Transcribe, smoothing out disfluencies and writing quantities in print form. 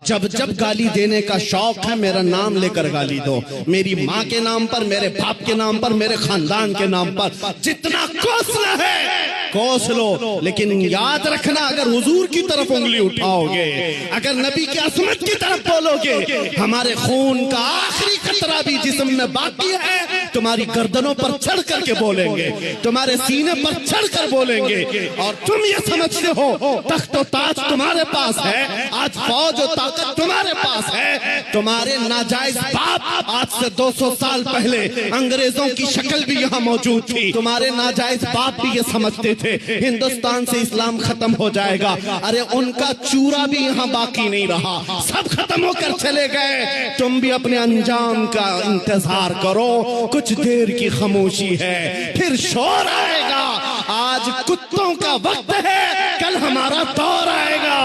جب جب گالی دینے کا شوق ہے میرا نام لے کر گالی دو، میری ماں کے نام پر، میرے باپ کے نام پر، میرے خاندان کے نام پر، جتنا کوسنا ہے کوس لو، لیکن یاد رکھنا اگر حضور کی طرف انگلی اٹھاؤ گے، اگر نبی کی عظمت کی طرف بولو گے، ہمارے خون کا آخری قطرہ بھی جسم میں باقی ہے، تمہاری گردنوں پر چڑھ کر کے بولیں گے، تمہارے سینے پر چڑھ کر بولیں گے، اور تم یہ سمجھتے ہو تخت و تاج تمہارے پاس ہے، آج فوج و طاقت تمہارے پاس ہے، تمہارے ناجائز باپ آج سے 200 سال پہلے انگریزوں کی شکل بھی یہاں موجود تھی، تمہارے ناجائز باپ بھی یہ سمجھتے تھے ہندوستان سے اسلام ختم ہو جائے گا، ارے ان کا چورا بھی یہاں باقی نہیں رہا، سب ختم ہو کر چلے گئے، تم بھی اپنے انجام کا انتظار کرو، کچھ دیر کی خاموشی ہے پھر شور آئے گا، آج کتوں کا وقت ہے کل ہمارا دور آئے گا۔